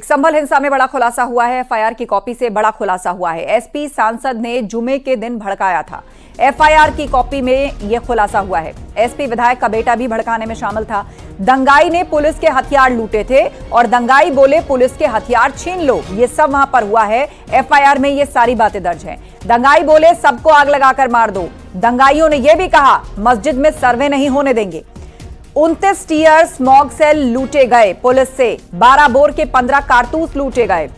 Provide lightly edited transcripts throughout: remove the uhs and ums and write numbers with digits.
संभल हिंसा में बड़ा खुलासा हुआ है। एफआईआर की कॉपी से बड़ा खुलासा हुआ है। एसपी सांसद ने जुमे के दिन भड़काया था। एफआईआर की कॉपी में यह खुलासा हुआ है। एसपी विधायक का बेटा भी भड़काने में शामिल था। दंगाई ने पुलिस के हथियार लूटे थे और दंगाई बोले पुलिस के हथियार छीन लो। ये सब वहां पर हुआ है। एफआईआर में ये सारी बातें दर्ज हैं। दंगाई बोले सबको आग लगाकर मार दो। दंगाइयों ने यह भी कहा मस्जिद में सर्वे नहीं होने देंगे। 29 टीयर स्मॉग सेल लूटे गए पुलिस से। 12 बोर के 15 कारतूस लूटे गए।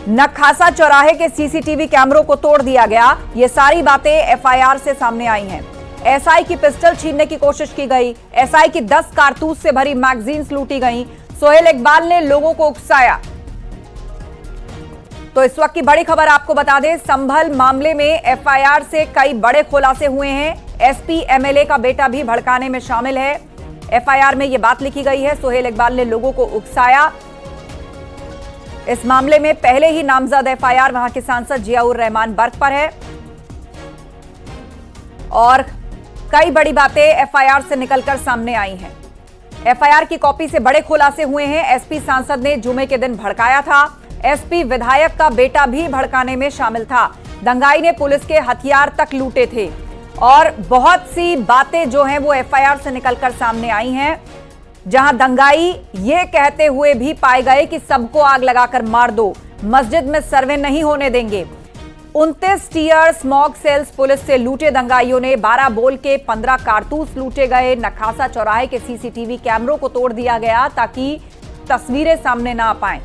नखासा चौराहे के सीसीटीवी कैमरों को तोड़ दिया गया। ये सारी बातें एफआईआर से सामने आई हैं। एसआई की पिस्टल छीनने की कोशिश की गई। एसआई की 10 कारतूस से भरी मैगजीन्स लूटी गई। सोहेल इकबाल ने लोगों को उकसाया। तो इस वक्त की बड़ी खबर आपको बता दें, संभल मामले में एफआईआर से कई बड़े खुलासे हुए हैं। एसपी एमएलए का बेटा भी भड़काने में शामिल है। एफआईआर में यह बात लिखी गई है। सोहेल इकबाल ने लोगों को उकसाया। इस मामले में पहले ही नामजद एफआईआर वहां के सांसद जियाउर रहमान बर्क पर है और कई बड़ी बातें एफआईआर से निकलकर सामने आई हैं। एफआईआर की कॉपी से बड़े खुलासे हुए हैं। एसपी सांसद ने जुमे के दिन भड़काया था। एसपी विधायक का बेटा भी भड़काने में शामिल था। दंगाई ने पुलिस के हथियार तक लूटे थे और बहुत सी बातें जो हैं वो एफआईआर से निकलकर सामने आई हैं, जहां दंगाई ये कहते हुए भी पाए गए कि सबको आग लगाकर मार दो, मस्जिद में सर्वे नहीं होने देंगे। 29 टीयर स्मॉग सेल्स पुलिस से लूटे दंगाइयों ने। 12 बोल के 15 कारतूस लूटे गए। नखासा चौराहे के सीसीटीवी कैमरों को तोड़ दिया गया ताकि तस्वीरें सामने ना आ पाएं।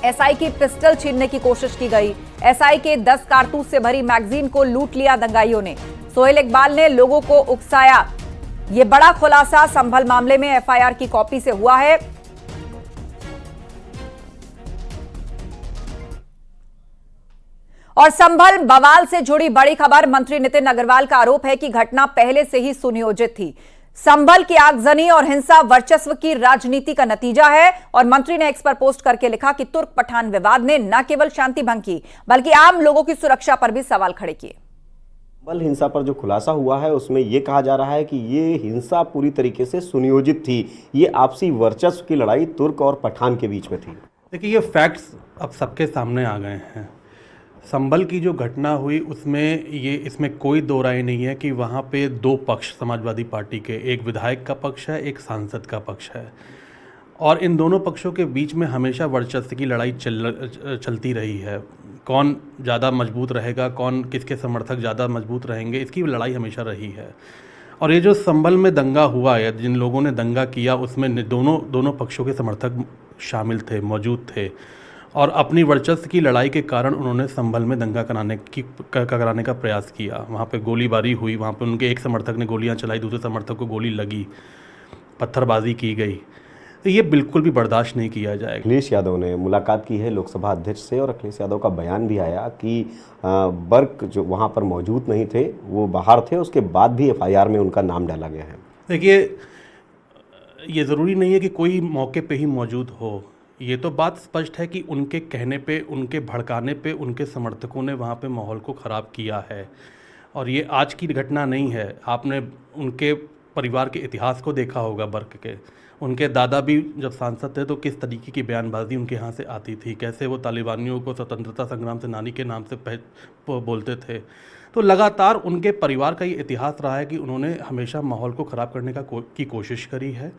एसआई की पिस्टल छीनने की कोशिश की गई। एसआई के 10 कारतूस से भरी मैगजीन को लूट लिया दंगाइयों ने। सोहेल इकबाल ने लोगों को उकसाया। यह बड़ा खुलासा संभल मामले में एफआईआर की कॉपी से हुआ है। और संभल बवाल से जुड़ी बड़ी खबर, मंत्री नितिन अग्रवाल का आरोप है कि घटना पहले से ही सुनियोजित थी। संभल की आगजनी और हिंसा वर्चस्व की राजनीति का नतीजा है। और मंत्री ने एक्स पर पोस्ट करके लिखा कि तुर्क पठान विवाद ने न केवल शांति भंग की बल्कि आम लोगों की सुरक्षा पर भी सवाल खड़े किए। संभल हिंसा पर जो खुलासा हुआ है उसमें यह कहा जा रहा है कि ये हिंसा पूरी तरीके से सुनियोजित थी। ये आपसी वर्चस्व की लड़ाई तुर्क और पठान के बीच में थी। देखिए, ये फैक्ट्स अब सबके सामने आ गए हैं। संभल की जो घटना हुई उसमें इसमें कोई दो राय नहीं है कि वहाँ पे दो पक्ष समाजवादी पार्टी के, एक विधायक का पक्ष है, एक सांसद का पक्ष है और इन दोनों पक्षों के बीच में हमेशा वर्चस्व की लड़ाई चलती रही है। कौन ज़्यादा मजबूत रहेगा, कौन किसके समर्थक ज़्यादा मजबूत रहेंगे, इसकी लड़ाई हमेशा रही है। और ये जो संभल में दंगा हुआ या जिन लोगों ने दंगा किया उसमें दोनों पक्षों के समर्थक शामिल थे, मौजूद थे और अपनी वर्चस्व की लड़ाई के कारण उन्होंने संभल में दंगा कराने का प्रयास किया। वहाँ पे गोलीबारी हुई, वहाँ पे उनके एक समर्थक ने गोलियाँ चलाई, दूसरे समर्थक को गोली लगी, पत्थरबाजी की गई। तो ये बिल्कुल भी बर्दाश्त नहीं किया जाएगा। अखिलेश यादव ने मुलाकात की है लोकसभा अध्यक्ष से और अखिलेश यादव का बयान भी आया कि बर्क जो वहाँ पर मौजूद नहीं थे, वो बाहर थे, उसके बाद भी एफआईआर में उनका नाम डाला गया है। देखिए, ये ज़रूरी नहीं है कि कोई मौके पे ही मौजूद हो। ये तो बात स्पष्ट है कि उनके कहने पे, उनके भड़काने पे उनके समर्थकों ने वहाँ पे माहौल को ख़राब किया है और ये आज की घटना नहीं है। आपने उनके परिवार के इतिहास को देखा होगा बर्क के। उनके दादा भी जब सांसद थे तो किस तरीके की बयानबाजी उनके यहाँ से आती थी, कैसे वो तालिबानियों को स्वतंत्रता संग्राम सेनानी के नाम से बोलते थे। तो लगातार उनके परिवार का ये इतिहास रहा है कि उन्होंने हमेशा माहौल को ख़राब करने की कोशिश करी है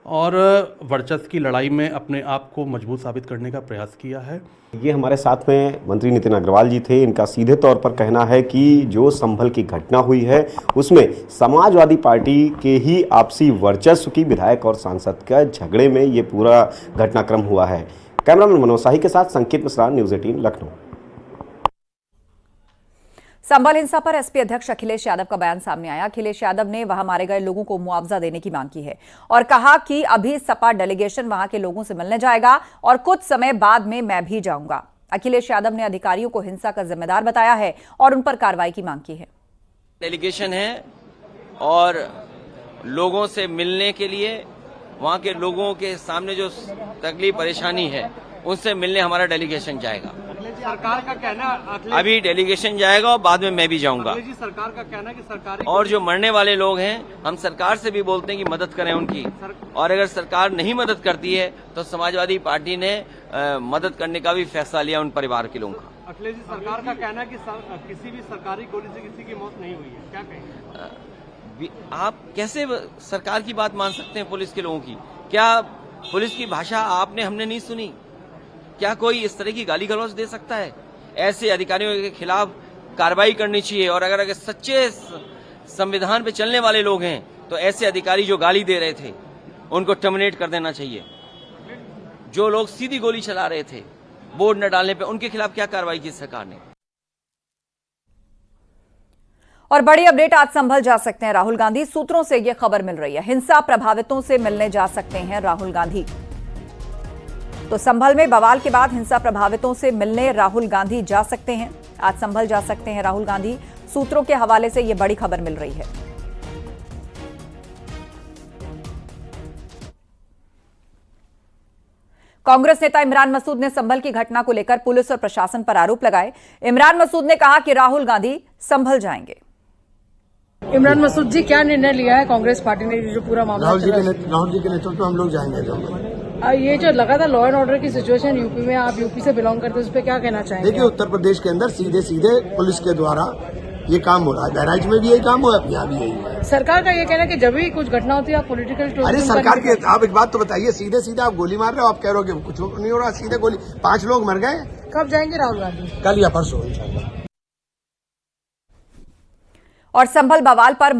और वर्चस्व की लड़ाई में अपने आप को मजबूत साबित करने का प्रयास किया है। ये हमारे साथ में मंत्री नितिन अग्रवाल जी थे। इनका सीधे तौर पर कहना है कि जो संभल की घटना हुई है उसमें समाजवादी पार्टी के ही आपसी वर्चस्व की विधायक और सांसद का झगड़े में ये पूरा घटनाक्रम हुआ है। कैमरामैन मनोज शाही के साथ संकेत मिश्रा, न्यूज़ 18 लखनऊ। संभल हिंसा पर एसपी अध्यक्ष अखिलेश यादव का बयान सामने आया। अखिलेश यादव ने वहां मारे गए लोगों को मुआवजा देने की मांग की है और कहा कि अभी सपा डेलीगेशन वहां के लोगों से मिलने जाएगा और कुछ समय बाद में मैं भी जाऊंगा। अखिलेश यादव ने अधिकारियों को हिंसा का जिम्मेदार बताया है और उन पर कार्रवाई की मांग की है। डेलीगेशन है और लोगों से मिलने के लिए, वहां के लोगों के सामने जो तकलीफ परेशानी है उनसे मिलने हमारा डेलीगेशन जाएगा। सरकार का कहना अभी डेलीगेशन जाएगा और बाद में मैं भी जाऊंगा। जी सरकार का कहना है कि सरकारी और जो मरने वाले लोग हैं, हम सरकार से भी बोलते हैं कि मदद करें उनकी, और अगर सरकार नहीं मदद करती है तो समाजवादी पार्टी ने मदद करने का भी फैसला लिया उन परिवार के लोगों का। अखिलेश जी, सरकार का कहना है कि किसी भी सरकारी गोली से किसी की मौत नहीं हुई है, क्या कहेंगे? आप कैसे सरकार की बात मान सकते हैं पुलिस के लोगों की? क्या पुलिस की भाषा हमने नहीं सुनी? क्या कोई इस तरह की गाली गलौज दे सकता है? ऐसे अधिकारियों के खिलाफ कार्रवाई करनी चाहिए, और अगर सच्चे संविधान पे चलने वाले लोग हैं तो ऐसे अधिकारी जो गाली दे रहे थे उनको टर्मिनेट कर देना चाहिए। जो लोग सीधी गोली चला रहे थे बोर्ड न डालने पे, उनके खिलाफ क्या कार्रवाई की सरकार ने? और बड़ी अपडेट, आज संभल जा सकते हैं राहुल गांधी। सूत्रों से यह खबर मिल रही है, हिंसा प्रभावितों से मिलने जा सकते हैं राहुल गांधी। तो संभल में बवाल के बाद हिंसा प्रभावितों से मिलने राहुल गांधी जा सकते हैं, आज संभल जा सकते हैं राहुल गांधी। सूत्रों के हवाले से यह बड़ी खबर मिल रही है। कांग्रेस नेता इमरान मसूद ने संभल की घटना को लेकर पुलिस और प्रशासन पर आरोप लगाए। इमरान मसूद ने कहा कि राहुल गांधी संभल जाएंगे। इमरान मसूद जी, क्या निर्णय लिया है कांग्रेस पार्टी ने जो पूरा मामला? राहुल जी के नेतृत्व में हम लोग जाएंगे। ये जो लगातार लॉ एंड ऑर्डर की सिचुएशन यूपी में, आप यूपी से बिलोंग करते हैं, उस पर क्या कहना चाहेंगे? देखिए, उत्तर प्रदेश के अंदर सीधे सीधे पुलिस के द्वारा ये काम हो रहा है। बहराइच में भी यही काम हुआ, यहाँ भी यही है। सरकार का ये कहना है कि जब भी कुछ घटना होती है आप पॉलिटिकल अरे सरकार के, आप एक बात तो बताइए, सीधे सीधे आप गोली मार रहे हो, आप कह रहे हो कि कुछ नहीं हो रहा, सीधे गोली, 5 लोग मर गए। कब जाएंगे राहुल गांधी? कल या परसों इंशाल्लाह। और संभल बवाल पर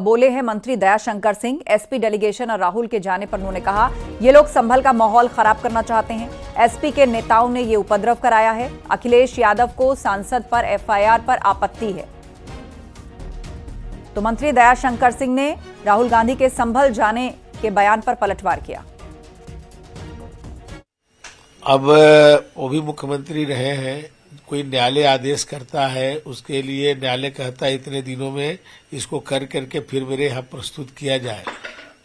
बोले हैं मंत्री दयाशंकर सिंह। एसपी डेलीगेशन और राहुल के जाने पर उन्होंने कहा, ये लोग संभल का माहौल खराब करना चाहते हैं। एसपी के नेताओं ने ये उपद्रव कराया है। अखिलेश यादव को सांसद पर एफआईआर पर आपत्ति है। तो मंत्री दयाशंकर सिंह ने राहुल गांधी के संभल जाने के बयान पर पलटवार किया। अब वो भी मुख्यमंत्री रहे हैं, कोई न्यायालय आदेश करता है, उसके लिए न्यायालय कहता है इतने दिनों में इसको कर करके फिर मेरे यहाँ प्रस्तुत किया जाए,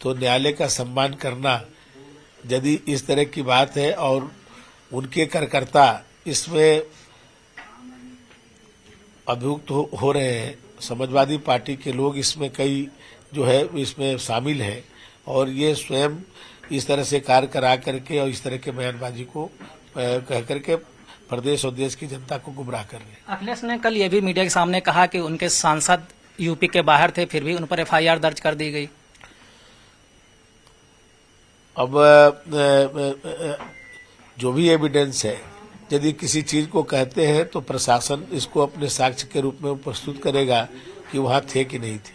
तो न्यायालय का सम्मान करना यदि इस तरह की बात है और उनके कार्यकर्ता इसमें अभियुक्त हो रहे हैं, समाजवादी पार्टी के लोग इसमें कई जो है इसमें शामिल हैं, और ये स्वयं इस तरह से कार्य करा करके और इस तरह के बयानबाजी को कह करके प्रदेश और देश की जनता को गुमराह कर रहे हैं। अखिलेश ने कल ये भी मीडिया के सामने कहा कि उनके सांसद यूपी के बाहर थे, फिर भी उन पर एफआईआर दर्ज कर दी गई। अब जो भी एविडेंस है, यदि किसी चीज को कहते हैं तो प्रशासन इसको अपने साक्ष्य के रूप में प्रस्तुत करेगा कि वहां थे कि नहीं थे।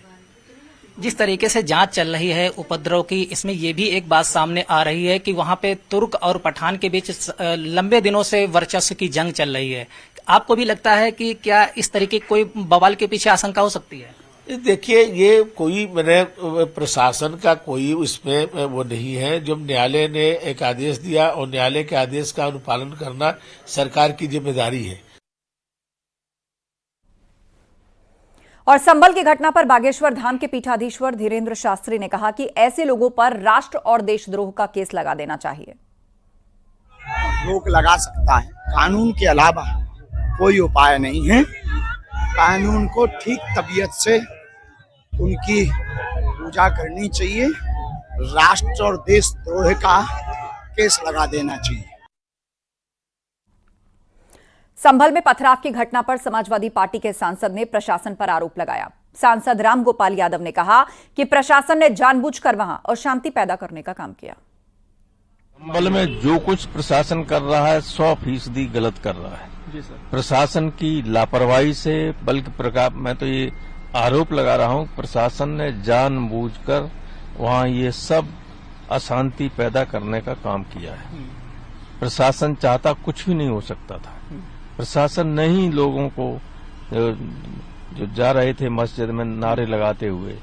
जिस तरीके से जांच चल रही है उपद्रव की, इसमें ये भी एक बात सामने आ रही है कि वहां पे तुर्क और पठान के बीच लंबे दिनों से वर्चस्व की जंग चल रही है। आपको भी लगता है कि क्या इस तरीके कोई बवाल के पीछे आशंका हो सकती है? देखिए, ये कोई मैंने प्रशासन का कोई इसमें वो नहीं है। जब न्यायालय ने एक आदेश दिया और न्यायालय के आदेश का अनुपालन करना सरकार की जिम्मेदारी है। और संभल की घटना पर बागेश्वर धाम के पीठाधीश्वर धीरेन्द्र शास्त्री ने कहा कि ऐसे लोगों पर राष्ट्र और देशद्रोह का केस लगा देना चाहिए। रोक लगा सकता है, कानून के अलावा कोई उपाय नहीं है। कानून को ठीक तबीयत से उनकी पूजा करनी चाहिए, राष्ट्र और देशद्रोह का केस लगा देना चाहिए। संभल में पथराव की घटना पर समाजवादी पार्टी के सांसद ने प्रशासन पर आरोप लगाया। सांसद रामगोपाल यादव ने कहा कि प्रशासन ने जानबूझकर वहां अशांति पैदा करने का काम किया। संभल में जो कुछ प्रशासन कर रहा है 100% गलत कर रहा है। जी सर। प्रशासन की लापरवाही से, बल्कि मैं तो ये आरोप लगा रहा हूं, प्रशासन ने जानबूझकर वहां ये सब अशांति पैदा करने का काम किया है। प्रशासन चाहता कुछ भी नहीं हो सकता था। प्रशासन ने ही लोगों को जो जा रहे थे मस्जिद में नारे लगाते हुए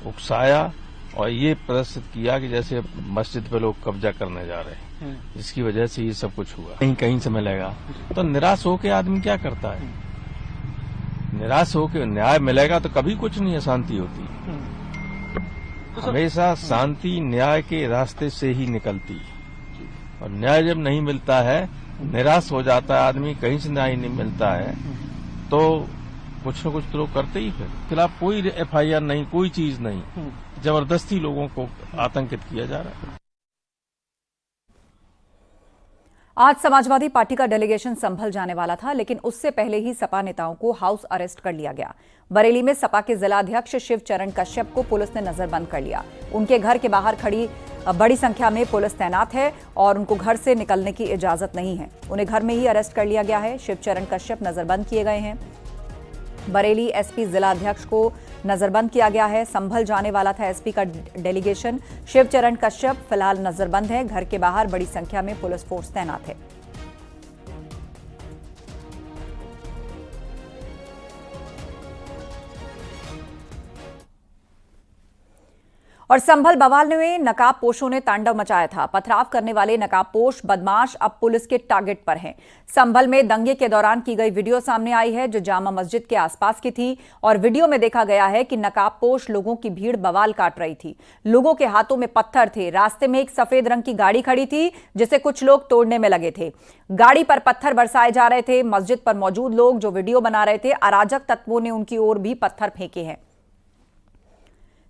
उकसाया और ये प्रदर्शित किया कि जैसे मस्जिद पे लोग कब्जा करने जा रहे हैं, जिसकी वजह से ये सब कुछ हुआ। कहीं कहीं से मिलेगा तो निराश होकर आदमी क्या करता है? निराश होकर न्याय मिलेगा तो कभी कुछ नहीं अशांति होती। हमेशा शांति न्याय के रास्ते से ही निकलती है, और न्याय जब नहीं मिलता है निराश हो जाता है आदमी, कहीं से न्याय नहीं मिलता है, तो कुछ न कुछ तो लोग करते ही। फिर खिलाफ कोई FIR नहीं, कोई चीज नहीं, जबरदस्ती लोगों को आतंकित किया जा रहा है। आज समाजवादी पार्टी का डेलीगेशन संभल जाने वाला था, लेकिन उससे पहले ही सपा नेताओं को हाउस अरेस्ट कर लिया गया। बरेली में सपा के जिला अध्यक्ष शिवचरण कश्यप को पुलिस ने नजरबंद कर लिया। उनके घर के बाहर खड़ी बड़ी संख्या में पुलिस तैनात है और उनको घर से निकलने की इजाजत नहीं है। उन्हें घर में ही अरेस्ट कर लिया गया है। शिवचरण कश्यप नजरबंद किए गए हैं। बरेली एसपी जिला अध्यक्ष को नजरबंद किया गया है। संभल जाने वाला था एसपी का डेलीगेशन। शिवचरण कश्यप फिलहाल नजरबंद है। घर के बाहर बड़ी संख्या में पुलिस फोर्स तैनात है। और संभल बवाल में नकाबपोशों ने तांडव मचाया था। पथराव करने वाले नकाबपोश बदमाश अब पुलिस के टारगेट पर हैं। संभल में दंगे के दौरान की गई वीडियो सामने आई है, जो जामा मस्जिद के आसपास की थी। और वीडियो में देखा गया है कि नकाबपोश लोगों की भीड़ बवाल काट रही थी। लोगों के हाथों में पत्थर थे। रास्ते में एक सफेद रंग की गाड़ी खड़ी थी, जिसे कुछ लोग तोड़ने में लगे थे। गाड़ी पर पत्थर बरसाए जा रहे थे। मस्जिद पर मौजूद लोग जो वीडियो बना रहे थे, अराजक तत्वों ने उनकी ओर भी पत्थर फेंके हैं।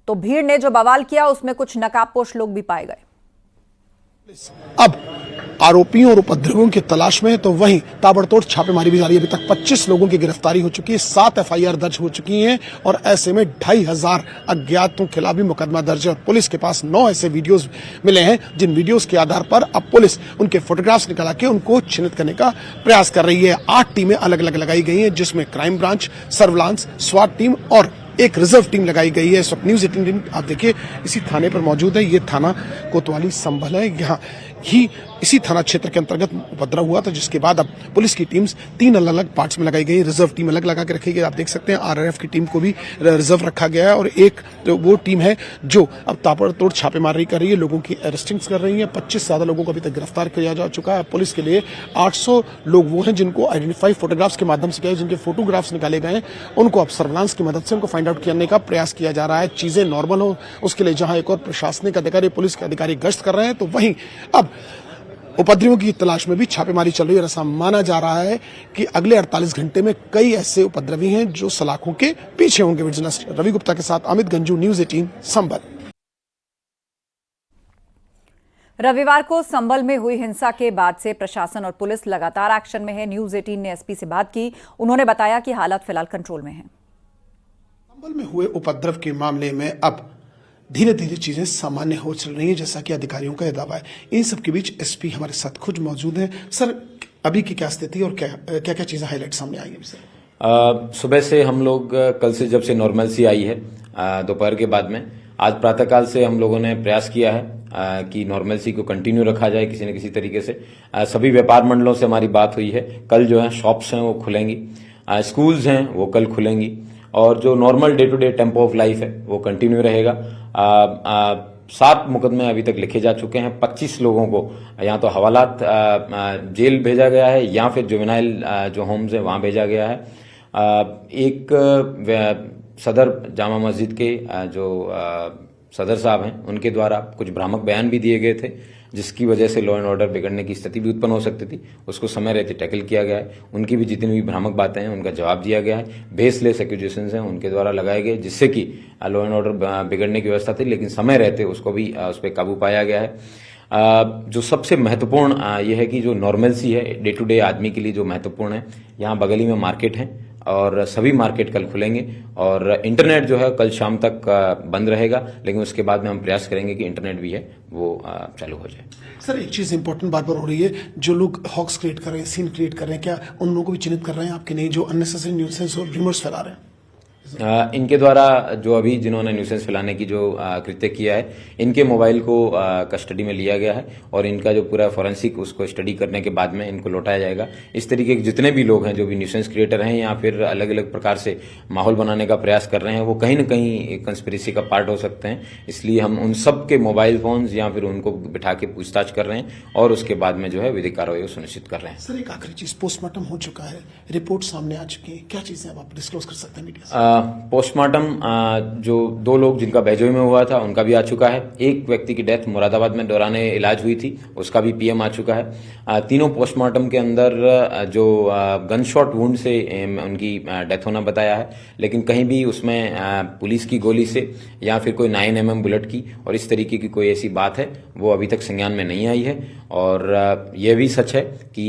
तो भीड़ ने जो बवाल किया, उसमें कुछ नकाबपोश लोग भी पाए गए। अब आरोपियों और उपद्रवियों की तलाश में, तो वहीं ताबड़तोड़ छापेमारी भी जारी है। अभी तक 25 लोगों की गिरफ्तारी हो चुकी है, 7 FIR दर्ज हो चुकी हैं और ऐसे में 2500 अज्ञातों के खिलाफ भी मुकदमा दर्ज है। और पुलिस के पास 9 ऐसे वीडियोस मिले हैं, जिन वीडियोस के आधार पर अब पुलिस उनके फोटोग्राफ्स निकाला के उनको चिन्हित करने का प्रयास कर रही है। 8 टीमें अलग अलग लगाई गई हैं, जिसमें क्राइम ब्रांच, सर्विलांस, स्वाट टीम और एक रिजर्व टीम लगाई गई है। इस वक्त न्यूज 18 टीम आप देखिए इसी थाने पर मौजूद है। ये थाना कोतवाली संभल है। यहाँ ही इसी थाना क्षेत्र के अंतर्गत उपद्रव हुआ था, जिसके बाद अब पुलिस की टीम्स 3 अलग अलग पार्ट्स में लगाई गई। रिजर्व टीम अलग लगा के रखी गई। आप देख सकते हैं RRF की टीम को भी रिजर्व रखा गया है और एक तो वो टीम है जो अब ताबड़तोड़ छापेमारी कर रही है, लोगों की अरेस्टिंग्स कर रही है। 25 से ज्यादा लोगों को अभी तक गिरफ्तार किया जा चुका है। पुलिस के लिए 800 लोग वो हैं जिनको आइडेंटिफाई फोटोग्राफ्स के माध्यम से किया, जिनके फोटोग्राफ्स निकाले गए हैं, उनको अब सर्विलांस की मदद से उनको फाइंड आउट करने का प्रयास किया जा रहा है। चीजें नॉर्मल हो उसके लिए जहां एक और प्रशासनिक अधिकारी, पुलिस के अधिकारी गश्त कर रहे हैं, तो वहीं अब उपद्रवियों की तलाश में भी छापेमारी चल रही है। ऐसा माना जा रहा है कि अगले 48 घंटे में कई ऐसे उपद्रवी हैं जो सलाखों के पीछे होंगे। विजिलेंस रवि गुप्ता के साथ अमित गंजू, न्यूज 18 संभल। रविवार को संभल में हुई हिंसा के बाद से प्रशासन और पुलिस लगातार एक्शन में है। न्यूज 18 ने एसपी से बात की। उन्होंने बताया कि हालात फिलहाल कंट्रोल में हैं। संभल में हुए उपद्रव के मामले में अब धीरे धीरे चीजें सामान्य हो चल रही हैं, जैसा कि अधिकारियों का दावा है। इन सबके बीच एसपी हमारे साथ खुद मौजूद हैं। सर, अभी की क्या स्थिति और क्या क्या चीजें हाईलाइट सामने आई है सर? सुबह से हम लोग कल से जब से नॉर्मलसी आई है दोपहर के बाद में, आज प्रातःकाल से हम लोगों ने प्रयास किया है कि नॉर्मलसी को कंटिन्यू रखा जाए किसी न किसी तरीके से। सभी व्यापार मंडलों से हमारी बात हुई है। कल जो है शॉप्स हैं वो खुलेंगी, स्कूल्स हैं वो कल खुलेंगी और जो normal day to day tempo of life है वो कंटिन्यू रहेगा। 7 मुकदमे अभी तक लिखे जा चुके हैं। 25 लोगों को या तो हवालात जेल भेजा गया है या फिर जुवेनाइल जो होम्स है वहां भेजा गया है। एक सदर जामा मस्जिद के जो सदर साहब हैं उनके द्वारा कुछ भ्रामक बयान भी दिए गए थे, जिसकी वजह से लॉ एंड ऑर्डर बिगड़ने की स्थिति भी उत्पन्न हो सकती थी। उसको समय रहते टैकल किया गया है। उनकी भी जितनी भी भ्रामक बातें हैं उनका जवाब दिया गया है। बेसलेस एक्यूजेशंस हैं उनके द्वारा लगाए गए, जिससे कि लॉ एंड ऑर्डर बिगड़ने की व्यवस्था थी, लेकिन समय रहते उसको भी उस पर काबू पाया गया है। जो सबसे महत्वपूर्ण यह है कि जो नॉर्मलसी है डे टू डे आदमी के लिए जो महत्वपूर्ण है, यहाँ बगली में मार्केट है और सभी मार्केट कल खुलेंगे और इंटरनेट जो है कल शाम तक बंद रहेगा, लेकिन उसके बाद में हम प्रयास करेंगे कि इंटरनेट भी है वो चालू हो जाए। सर, एक चीज इंपॉर्टेंट बार बार हो रही है, जो लोग हॉक्स क्रिएट कर रहे हैं, सीन क्रिएट कर रहे हैं, क्या उन लोगों को भी चिन्हित कर रहे हैं आपके नहीं, जो अननेसेसरी न्यूसेंस और रिमोर्स फैला रहे हैं? इनके द्वारा जो अभी जिन्होंने न्यूसेंस फैलाने की जो कृत्य किया है, इनके मोबाइल को कस्टडी में लिया गया है और इनका जो पूरा फॉरेंसिक उसको स्टडी करने के बाद में इनको लौटाया जाएगा। इस तरीके के जितने भी लोग हैं जो भी न्यूसेंस क्रिएटर हैं या फिर अलग अलग प्रकार से माहौल बनाने का प्रयास कर रहे हैं, वो कहीं न कहीं कंस्पिरेसी का पार्ट हो सकते हैं। इसलिए हम उन सब के मोबाइल फोन्स या फिर उनको बिठा के पूछताछ कर रहे हैं और उसके बाद में जो है विधिक कार्रवाई सुनिश्चित कर रहे हैं। सर, एक आखिरी चीज, पोस्टमार्टम हो चुका है, रिपोर्ट सामने आ चुकी है, क्या चीजें आप डिस्क्लोज कर सकते हैं मीडिया से? पोस्टमार्टम जो 2 लोग जिनका बैजोई में हुआ था उनका भी आ चुका है। एक व्यक्ति की डेथ मुरादाबाद में दौराने इलाज हुई थी, उसका भी पीएम आ चुका है। तीनों पोस्टमार्टम के अंदर जो गन शॉट वुंड से उनकी डेथ होना बताया है, लेकिन कहीं भी उसमें पुलिस की गोली से या फिर कोई 9mm बुलेट की और इस तरीके की कोई ऐसी बात है वो अभी तक संज्ञान में नहीं आई है। और यह भी सच है कि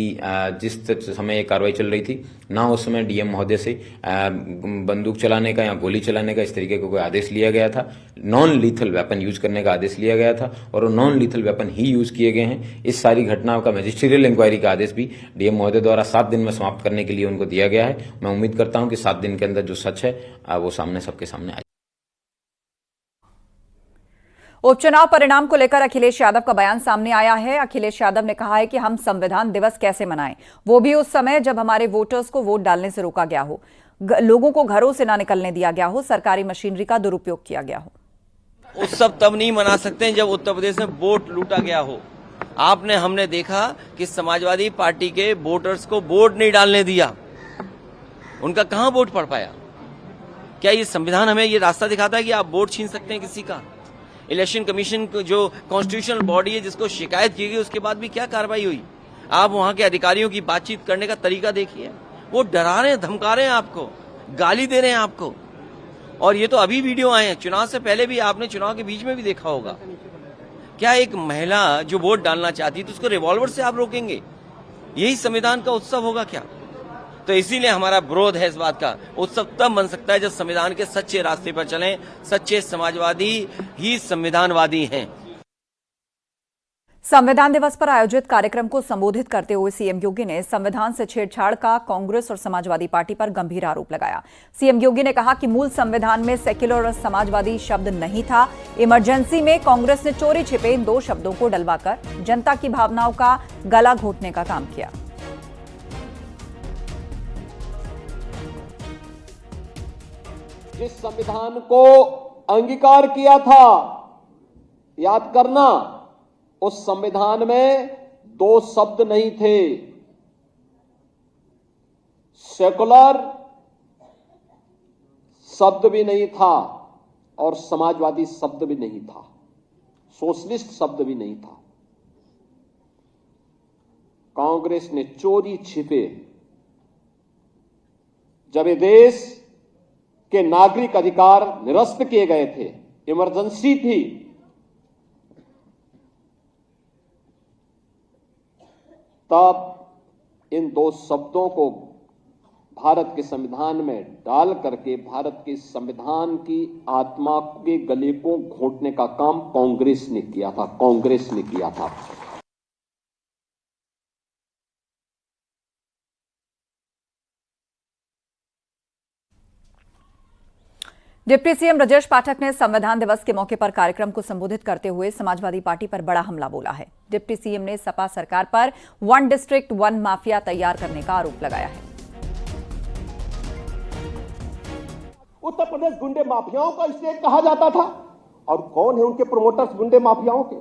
जिस समय ये कार्रवाई चल रही थी ना उस समय डीएम महोदय से बंदूक चलाने का या गोली चलाने का इस तरीके का कोई आदेश लिया गया था। नॉन लीथल वेपन यूज करने का आदेश लिया गया था और वो नॉन लीथल वेपन ही यूज किए गए हैं। इस सारी घटनाओं का मैजिस्ट्रियल इंक्वायरी का आदेश भी डीएम महोदय द्वारा 7 दिन में समाप्त करने के लिए उनको दिया गया है। मैं उम्मीद करता हूं कि 7 दिन के अंदर जो सच है वो सामने सबके सामने आए। उपचुनाव परिणाम को लेकर अखिलेश यादव का बयान सामने आया है। अखिलेश यादव ने कहा है कि हम संविधान दिवस कैसे मनाएं, वो भी उस समय जब हमारे वोटर्स को वोट डालने से रोका गया हो, लोगों को घरों से ना निकलने दिया गया हो, सरकारी मशीनरी का दुरुपयोग किया गया हो। उत्सव तब नहीं मना सकते जब उत्तर प्रदेश में वोट लूटा गया हो। हमने देखा कि समाजवादी पार्टी के वोटर्स को वोट नहीं डालने दिया, उनका कहां वोट पड़ पाया? क्या ये संविधान हमें ये रास्ता दिखाता है कि आप वोट छीन सकते हैं किसी का? इलेक्शन कमीशन जो कॉन्स्टिट्यूशनल बॉडी है जिसको शिकायत की गई उसके बाद भी क्या कार्रवाई हुई? आप वहां के अधिकारियों की बातचीत करने का तरीका देखिए, वो डरा रहे हैं, धमका रहे हैं आपको, गाली दे रहे हैं आपको। और ये तो अभी वीडियो आए हैं, चुनाव से पहले भी आपने चुनाव के बीच में भी देखा होगा। क्या एक महिला जो वोट डालना चाहती है तो उसको रिवॉल्वर से आप रोकेंगे? यही संविधान का उत्सव होगा क्या? तो इसीलिए हमारा विरोध है इस बात का। उत्सव तब बन सकता है जब संविधान के सच्चे रास्ते पर चलें। सच्चे समाजवादी ही संविधानवादी हैं। संविधान दिवस पर आयोजित कार्यक्रम को संबोधित करते हुए सीएम योगी ने संविधान से छेड़छाड़ का कांग्रेस और समाजवादी पार्टी पर गंभीर आरोप लगाया। सीएम योगी ने कहा कि मूल संविधान में सेक्युलर और समाजवादी शब्द नहीं था। इमरजेंसी में कांग्रेस ने चोरी छिपे इन 2 शब्दों को डलवाकर जनता की भावनाओं का गला घोटने का काम किया। जिस संविधान को अंगीकार किया था, याद करना, उस संविधान में 2 शब्द नहीं थे। सेकुलर शब्द भी नहीं था और समाजवादी शब्द भी नहीं था, सोशलिस्ट शब्द भी नहीं था। कांग्रेस ने चोरी छिपे, जब ये देश के नागरिक अधिकार निरस्त किए गए थे, इमरजेंसी थी, तब इन 2 शब्दों को भारत के संविधान में डाल करके भारत के संविधान की आत्मा के गले को घोंटने का काम कांग्रेस ने किया था। कांग्रेस ने किया था। डिप्टी सीएम ब्रजेश पाठक ने संविधान दिवस के मौके पर कार्यक्रम को संबोधित करते हुए समाजवादी पार्टी पर बड़ा हमला बोला है। डिप्टी सीएम ने सपा सरकार पर 1 डिस्ट्रिक्ट 1 माफिया तैयार करने का आरोप लगाया है। उत्तर प्रदेश गुंडे माफियाओं का स्टेट कहा जाता था, और कौन है उनके प्रोमोटर्स गुंडे माफियाओं के?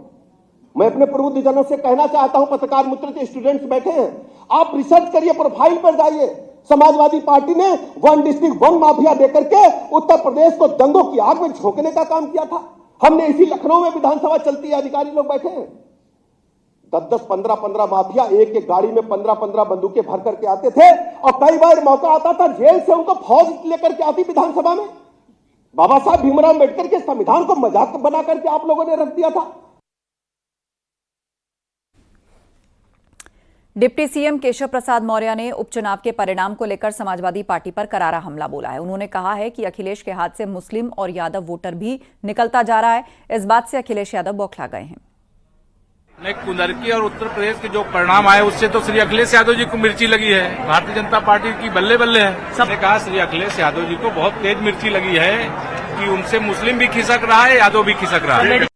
मैं अपने प्रबुद्धजनों से कहना चाहता हूं, पत्रकार मित्र के स्टूडेंट्स बैठे हैं, आप रिसर्च करिए, प्रोफाइल पर जाइए। समाजवादी पार्टी ने 1 डिस्ट्रिक्ट 1 माफिया देकर के उत्तर प्रदेश को दंगों की आग में झोंकने का काम किया था। हमने इसी लखनऊ में विधानसभा चलती है, अधिकारी लोग बैठे हैं, 10-10, 15-15 माफिया एक एक गाड़ी में 15-15 बंदूकें भर करके आते थे, और कई बार मौका आता था जेल से उनको फौज लेकर के आती विधानसभा में। बाबा साहब भीमराव अम्बेडकर के संविधान को मजाक बना करके आप लोगों ने रख दिया था। डिप्टी सीएम केशव प्रसाद मौर्य ने उपचुनाव के परिणाम को लेकर समाजवादी पार्टी पर करारा हमला बोला है। उन्होंने कहा है कि अखिलेश के हाथ से मुस्लिम और यादव वोटर भी निकलता जा रहा है। इस बात से अखिलेश यादव बौखला गए हैं। कुंदरकी और उत्तर प्रदेश के जो परिणाम आए उससे तो श्री अखिलेश यादव जी को मिर्ची लगी है। भारतीय जनता पार्टी की बल्ले बल्ले है। सबने कहा श्री अखिलेश यादव जी को बहुत तेज मिर्ची लगी है कि उनसे मुस्लिम भी खिसक रहा है, यादव भी खिसक रहा है।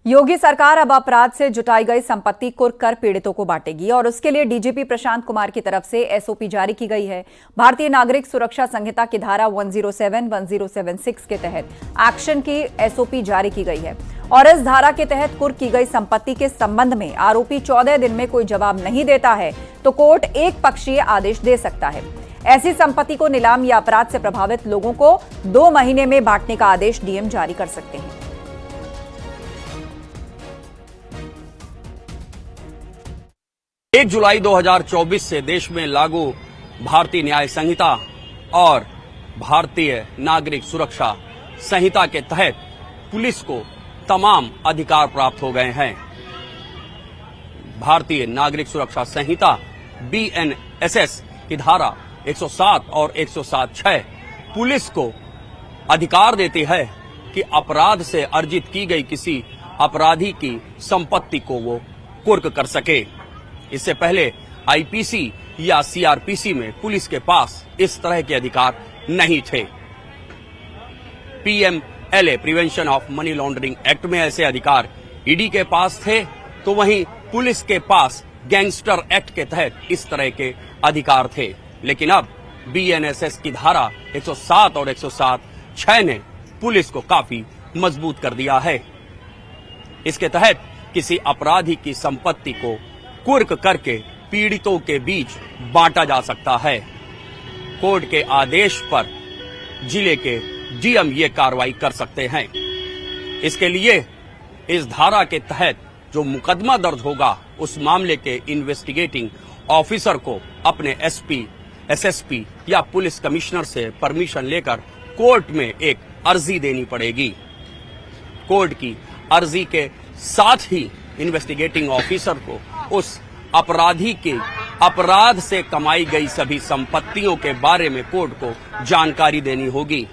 योगी सरकार अब अपराध से जुटाई गई संपत्ति कुर्क कर पीड़ितों को बांटेगी और उसके लिए डीजीपी प्रशांत कुमार की तरफ से एसओपी जारी की गई है। भारतीय नागरिक सुरक्षा संहिता की धारा 107, 1076 के तहत एक्शन की एसओपी जारी की गई है और इस धारा के तहत कुर्क की गई संपत्ति के संबंध में आरोपी 14 दिन में कोई जवाब नहीं देता है तो कोर्ट एक पक्षीय आदेश दे सकता है। ऐसी संपत्ति को नीलाम या अपराध से प्रभावित लोगों को 2 महीने में बांटने का आदेश डीएम जारी कर सकते हैं। 1 जुलाई 2024 से देश में लागू भारतीय न्याय संहिता और भारतीय नागरिक सुरक्षा संहिता के तहत पुलिस को तमाम अधिकार प्राप्त हो गए हैं। भारतीय नागरिक सुरक्षा संहिता BNSS की धारा 107 और 107(6) पुलिस को अधिकार देती है कि अपराध से अर्जित की गई किसी अपराधी की संपत्ति को वो कुर्क कर सके। इससे पहले IPC या CRPC में पुलिस के पास इस तरह के अधिकार नहीं थे। PMLA prevention of money laundering act में ऐसे अधिकार ईडी के पास थे, तो वहीं पुलिस के पास गैंगस्टर एक्ट के तहत इस तरह के अधिकार थे। लेकिन अब BNSS की धारा 107 और 107(6) ने पुलिस को काफी मजबूत कर दिया है। इसके तहत किसी अपराधी की संपत्ति को कुर्क करके पीड़ितों के बीच बांटा जा सकता है। कोर्ट के आदेश पर जिले के डीएम ये कार्रवाई कर सकते हैं। इसके लिए इस धारा के तहत जो मुकदमा दर्ज होगा, उस मामले के इन्वेस्टिगेटिंग ऑफिसर को अपने SP, SSP या पुलिस कमिश्नर से परमिशन लेकर कोर्ट में एक अर्जी देनी पड़ेगी। कोर्ट की अर्जी के साथ ही इन्वेस्टिगेटिंग ऑफिसर को उस अपराधी के अपराध से कमाई गई सभी संपत्तियों के बारे में कोर्ट को जानकारी देनी होगी।